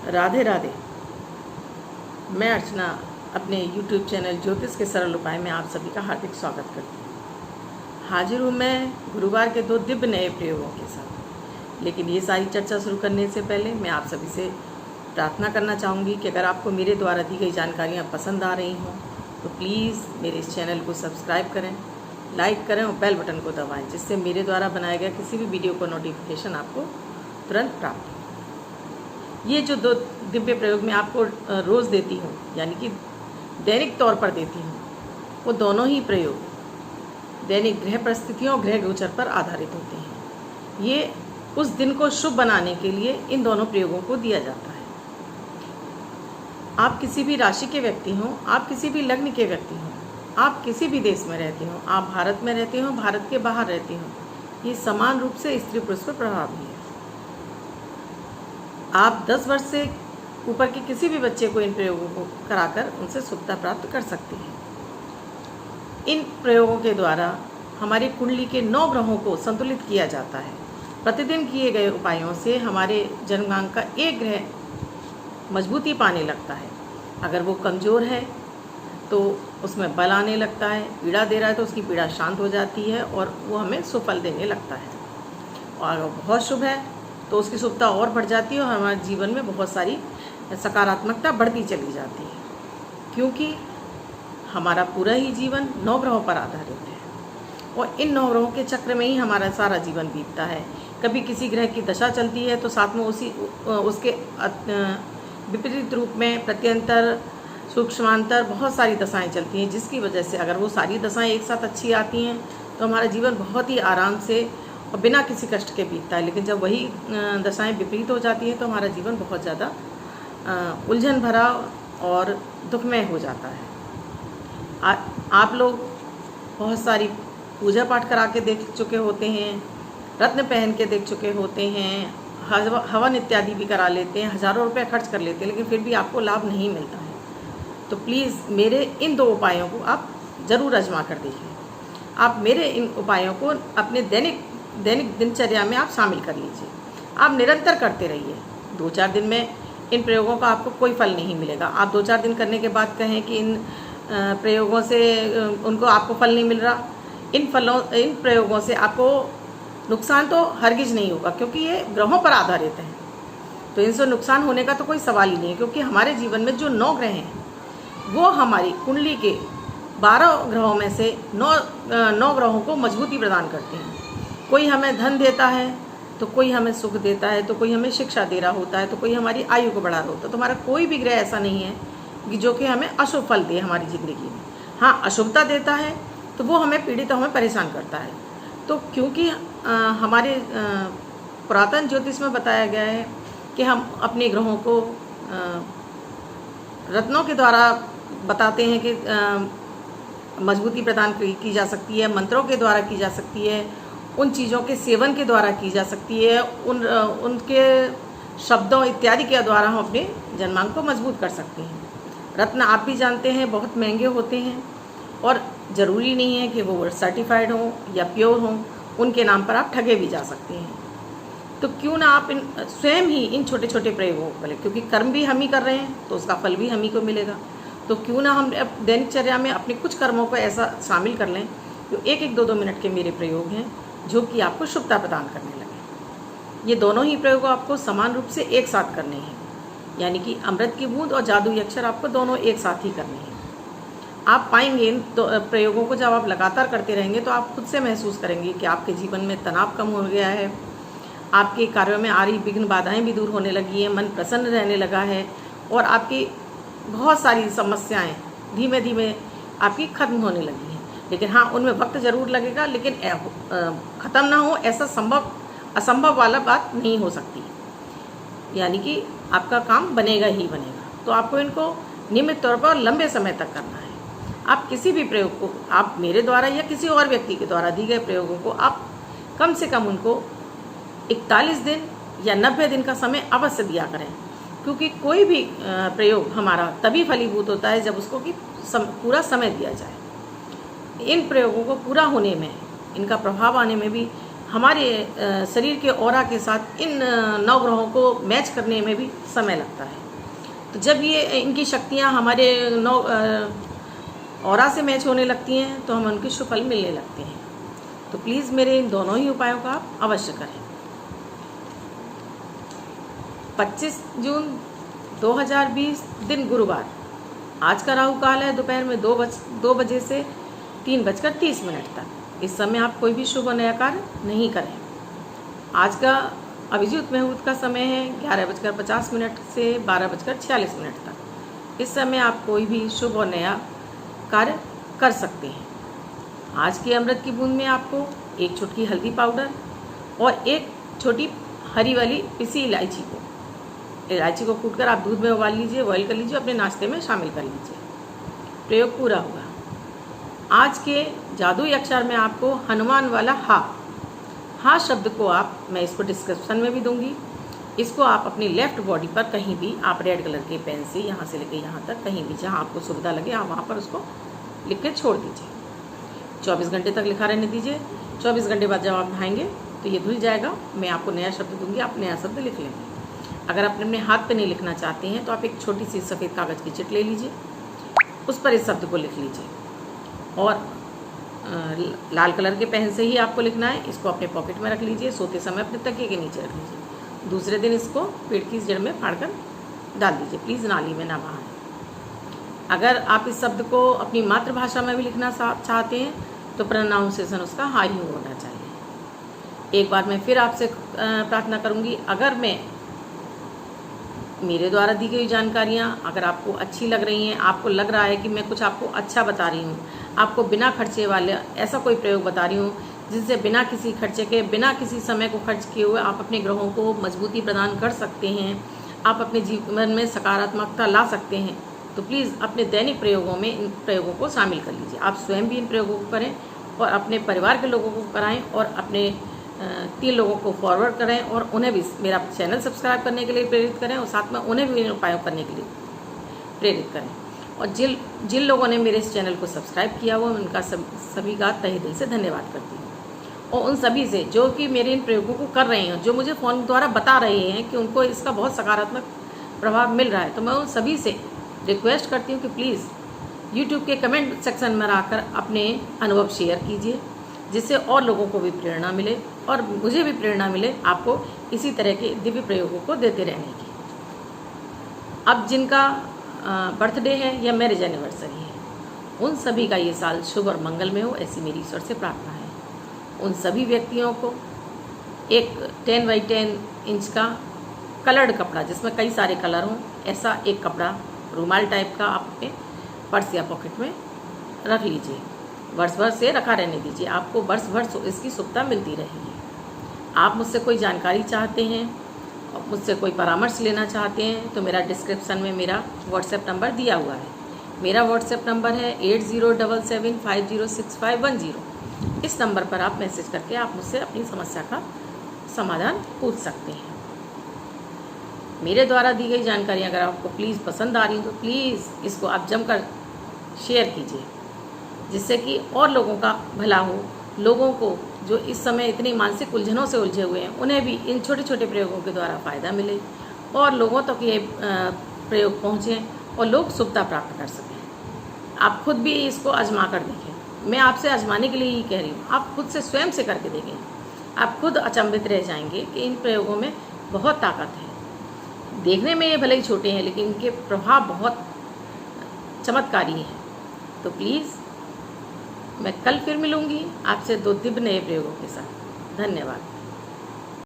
राधे राधे। मैं अर्चना अपने YouTube channel ज्योतिष के सरल उपाय में आप सभी का हार्दिक स्वागत करती हूँ। हाजिर हूँ मैं गुरुवार के 2 दिव्य नए प्रयोगों के साथ। लेकिन ये सारी चर्चा शुरू करने से पहले मैं आप सभी से प्रार्थना करना चाहूँगी कि अगर आपको मेरे द्वारा दी गई जानकारियाँ पसंद आ रही हों तो प्लीज़ मेरे इस चैनल को सब्सक्राइब करें, लाइक करें और बेल बटन को दबाएँ, जिससे मेरे द्वारा बनाए गए किसी भी वीडियो को नोटिफिकेशन आपको तुरंत प्राप्त हो। ये जो 2 दिव्य प्रयोग मैं आपको रोज़ देती हूँ, यानी कि दैनिक तौर पर देती हूँ, वो दोनों ही प्रयोग दैनिक ग्रह परिस्थितियों और ग्रह गोचर पर आधारित होते हैं। ये उस दिन को शुभ बनाने के लिए इन दोनों प्रयोगों को दिया जाता है। आप किसी भी राशि के व्यक्ति हों, आप किसी भी लग्न के व्यक्ति हों, आप किसी भी देश में रहते हों, आप भारत में रहते हों, भारत के बाहर रहते हों, ये समान रूप से स्त्री पुरुष पर प्रभावी है। आप 10 वर्ष से ऊपर के किसी भी बच्चे को इन प्रयोगों को कराकर उनसे शुभता प्राप्त कर सकते हैं। इन प्रयोगों के द्वारा हमारी कुंडली के 9 ग्रहों को संतुलित किया जाता है। प्रतिदिन किए गए उपायों से हमारे जन्मांक का एक ग्रह मजबूती पाने लगता है। अगर वो कमज़ोर है तो उसमें बल आने लगता है, पीड़ा दे रहा है तो उसकी पीड़ा शांत हो जाती है और वो हमें सुफल देने लगता है। और अगर बहुत शुभ है तो उसकी शुभता और बढ़ जाती है और हमारे जीवन में बहुत सारी सकारात्मकता बढ़ती चली जाती है, क्योंकि हमारा पूरा ही जीवन 9 ग्रहों पर आधारित है और इन 9 ग्रहों के चक्र में ही हमारा सारा जीवन बीतता है। कभी किसी ग्रह की दशा चलती है तो साथ में उसके विपरीत रूप में प्रत्यंतर, सूक्ष्मांतर बहुत सारी दशाएं चलती हैं, जिसकी वजह से अगर वो सारी दशाएं एक साथ अच्छी आती हैं तो हमारा जीवन बहुत ही आराम से और बिना किसी कष्ट के बीतता है। लेकिन जब वही दशाएं विपरीत हो जाती हैं तो हमारा जीवन बहुत ज़्यादा उलझन भरा और दुखमय हो जाता है। आप लोग बहुत सारी पूजा पाठ करा के देख चुके होते हैं, रत्न पहन के देख चुके होते हैं, हवन इत्यादि भी करा लेते हैं, हज़ारों रुपये खर्च कर लेते हैं, लेकिन फिर भी आपको लाभ नहीं मिलता है। तो प्लीज़ मेरे इन 2 उपायों को आप ज़रूर आजमा कर देखिए। आप मेरे इन उपायों को अपने दैनिक दिनचर्या में आप शामिल कर लीजिए। आप निरंतर करते रहिए। 2-4 दिन में इन प्रयोगों का आपको कोई फल नहीं मिलेगा। आप 2-4 दिन करने के बाद कहें कि इन प्रयोगों से उनको आपको फल नहीं मिल रहा, इन प्रयोगों से आपको नुकसान तो हरगिज नहीं होगा, क्योंकि ये ग्रहों पर आधारित है। तो इनसे नुकसान होने का तो कोई सवाल ही नहीं है, क्योंकि हमारे जीवन में जो 9 ग्रह हैं वो हमारी कुंडली के 12 ग्रहों में से 9 ग्रहों को मजबूती प्रदान करते हैं। कोई हमें धन देता है तो कोई हमें सुख देता है, तो कोई हमें शिक्षा दे रहा होता है, तो कोई हमारी आयु को बढ़ा रहा होता है। तो हमारा कोई भी ग्रह ऐसा नहीं है कि जो कि हमें अशुभ फल दे हमारी ज़िंदगी में। हाँ, अशुभता देता है तो वो हमें पीड़ित, हमें परेशान करता है। तो क्योंकि हमारे पुरातन ज्योतिष में बताया गया है कि हम अपने ग्रहों को रत्नों के द्वारा बताते हैं कि मजबूती प्रदान की जा सकती है, मंत्रों के द्वारा की जा सकती है, उन चीज़ों के सेवन के द्वारा की जा सकती है, उनके शब्दों इत्यादि के द्वारा हम अपने जन्मांक को मजबूत कर सकते हैं। रत्न आप भी जानते हैं बहुत महंगे होते हैं और ज़रूरी नहीं है कि वो सर्टिफाइड हों या प्योर हों, उनके नाम पर आप ठगे भी जा सकते हैं। तो क्यों ना आप स्वयं ही इन छोटे छोटे प्रयोगों को करें, क्योंकि कर्म भी हम ही कर रहे हैं तो उसका फल भी हम ही को मिलेगा। तो क्यों ना हम दैनिकचर्या में अपने कुछ कर्मों को ऐसा शामिल कर लें जो 1-1, 2-2 मिनट के मेरे प्रयोग हैं जो कि आपको शुभता प्रदान करने लगे। ये दोनों ही प्रयोग आपको समान रूप से एक साथ करने हैं, यानी कि अमृत की बूंद और जादुई अक्षर आपको दोनों एक साथ ही करने हैं। आप पाएंगे इन प्रयोगों को जब आप लगातार करते रहेंगे तो आप खुद से महसूस करेंगे कि आपके जीवन में तनाव कम हो गया है, आपके कार्यों में आ रही विघ्न बाधाएं भी दूर होने लगी हैं, मन प्रसन्न रहने लगा है और आपकी बहुत सारी समस्याएं धीमे धीमे आपकी खत्म होने लगी हैं। लेकिन हाँ, उनमें वक्त ज़रूर लगेगा, लेकिन ख़त्म ना हो ऐसा असंभव वाला बात नहीं हो सकती, यानी कि आपका काम बनेगा ही बनेगा। तो आपको इनको नियमित तौर पर लंबे समय तक करना है। आप किसी भी प्रयोग को, आप मेरे द्वारा या किसी और व्यक्ति के द्वारा दी गए प्रयोगों को आप कम से कम उनको 41 दिन या 90 दिन का समय अवश्य दिया करें, क्योंकि कोई भी प्रयोग हमारा तभी फलीभूत होता है जब उसको कि पूरा समय दिया जाए। इन प्रयोगों को पूरा होने में, इनका प्रभाव आने में भी हमारे शरीर के ऑरा के साथ इन नवग्रहों को मैच करने में भी समय लगता है। तो जब ये इनकी शक्तियाँ हमारे ऑरा से मैच होने लगती हैं तो हमें उनके शुभ फल मिलने लगते हैं। तो प्लीज़ मेरे इन दोनों ही उपायों का आप अवश्य करें। 25 जून 2020 दिन गुरुवार। आज का राहु काल है दोपहर में 2 बजे से 3:30 तक। इस समय आप कोई भी शुभ और नया कार्य नहीं करें। आज का अभिजीत मुहूर्त का समय है 11:50 से 12:46 तक। इस समय आप कोई भी शुभ और नया कार्य कर सकते हैं। आज के अमृत की बूंद में आपको 1 चुटकी हल्दी पाउडर और 1 छोटी हरी वाली पिसी इलायची को कूटकर आप दूध में उबाल लीजिए, बॉयल कर लीजिए, अपने नाश्ते में शामिल कर लीजिए। प्रयोग पूरा हुआ। आज के जादुई अक्षर में आपको हनुमान वाला हा शब्द को मैं इसको डिस्क्रिप्शन में भी दूंगी। इसको आप अपनी लेफ्ट बॉडी पर कहीं भी आप रेड कलर के पेन से यहाँ से लेकर यहाँ तक कहीं भी जहाँ आपको सुविधा लगे आप वहाँ पर उसको लिख के छोड़ दीजिए। 24 घंटे तक लिखा रहने दीजिए। 24 घंटे बाद जब आप नहाएंगे तो ये धुल जाएगा। मैं आपको नया शब्द दूंगी, आप नया शब्द लिख लेंगे। अगर आप अपने हाथ पे नहीं लिखना चाहते हैं तो आप एक छोटी सी सफ़ेद कागज़ की चिट ले लीजिए, उस पर इस शब्द को लिख लीजिए और लाल कलर के पेन से ही आपको लिखना है। इसको अपने पॉकेट में रख लीजिए, सोते समय अपने तकिए के नीचे रख लीजिए। दूसरे दिन इसको पेड़ की जड़ में फाड़कर डाल दीजिए, प्लीज़ नाली में ना बहाएं। अगर आप इस शब्द को अपनी मातृभाषा में भी लिखना चाहते हैं तो प्रोनाउंसिएशन उसका हाई होना चाहिए। एक बार मैं फिर आपसे प्रार्थना करूंगी, अगर मैं मेरे द्वारा दी गई जानकारियाँ अगर आपको अच्छी लग रही हैं, आपको लग रहा है कि मैं कुछ आपको अच्छा बता रही हूँ, आपको बिना खर्चे वाले ऐसा कोई प्रयोग बता रही हूँ जिनसे बिना किसी खर्चे के, बिना किसी समय को खर्च किए हुए आप अपने ग्रहों को मजबूती प्रदान कर सकते हैं, आप अपने जीवन में सकारात्मकता ला सकते हैं, तो प्लीज़ अपने दैनिक प्रयोगों में इन प्रयोगों को शामिल कर लीजिए। आप स्वयं भी इन प्रयोगों को करें और अपने परिवार के लोगों को कराएं और अपने 3 लोगों को फॉरवर्ड करें और उन्हें भी मेरा चैनल सब्सक्राइब करने के लिए प्रेरित करें और साथ में उन्हें भी इन उपायों करने के लिए प्रेरित करें। और जिन लोगों ने मेरे इस चैनल को सब्सक्राइब किया हुआ उनका सभी का तहे दिल से धन्यवाद करती हूँ। और उन सभी से जो कि मेरे इन प्रयोगों को कर रहे हैं, जो मुझे फ़ोन द्वारा बता रहे हैं कि उनको इसका बहुत सकारात्मक प्रभाव मिल रहा है, तो मैं उन सभी से रिक्वेस्ट करती हूँ कि प्लीज़ यूट्यूब के कमेंट सेक्शन में आकर अपने अनुभव शेयर कीजिए, जिससे और लोगों को भी प्रेरणा मिले और मुझे भी प्रेरणा मिले आपको इसी तरह के दिव्य प्रयोगों को देते रहने की। अब जिनका बर्थडे है या मैरिज एनिवर्सरी है, उन सभी का ये साल शुभ और मंगल में हो, ऐसी मेरी ईश्वर से प्रार्थना है। उन सभी व्यक्तियों को एक 10 बाई 10 इंच का कलर्ड कपड़ा जिसमें कई सारे कलर हों, ऐसा एक कपड़ा रुमाल टाइप का आप अपने पर्स या पॉकेट में रख लीजिए। वर्ष भर से रखा रहने दीजिए, आपको वर्ष भर इसकी सुविधा मिलती रहेगी। आप मुझसे कोई जानकारी चाहते हैं और मुझसे कोई परामर्श लेना चाहते हैं तो मेरा डिस्क्रिप्शन में मेरा व्हाट्सएप नंबर दिया हुआ है। मेरा व्हाट्सएप नंबर है 8077506510। इस नंबर पर आप मैसेज करके आप मुझसे अपनी समस्या का समाधान पूछ सकते हैं। मेरे द्वारा दी गई जानकारी अगर आपको प्लीज़ पसंद आ रही हो तो प्लीज़ इसको आप जमकर शेयर कीजिए, जिससे कि और लोगों का भला हो। लोगों को जो इस समय इतनी मानसिक उलझनों से उलझे हुए हैं उन्हें भी इन छोटे छोटे प्रयोगों के द्वारा फ़ायदा मिले और लोगों तक ये प्रयोग पहुँचें और लोग सुविधा प्राप्त कर सकें। आप खुद भी इसको आजमा कर देखें। मैं आपसे आजमाने के लिए ही कह रही हूँ, आप खुद से स्वयं से करके देखें। आप खुद अचंभित रह जाएंगे कि इन प्रयोगों में बहुत ताकत है। देखने में ये भले ही छोटे हैं लेकिन इनके प्रभाव बहुत चमत्कारी हैं। तो प्लीज़ मैं कल फिर मिलूँगी आपसे 2 दिव्य नए प्रयोगों के साथ। धन्यवाद।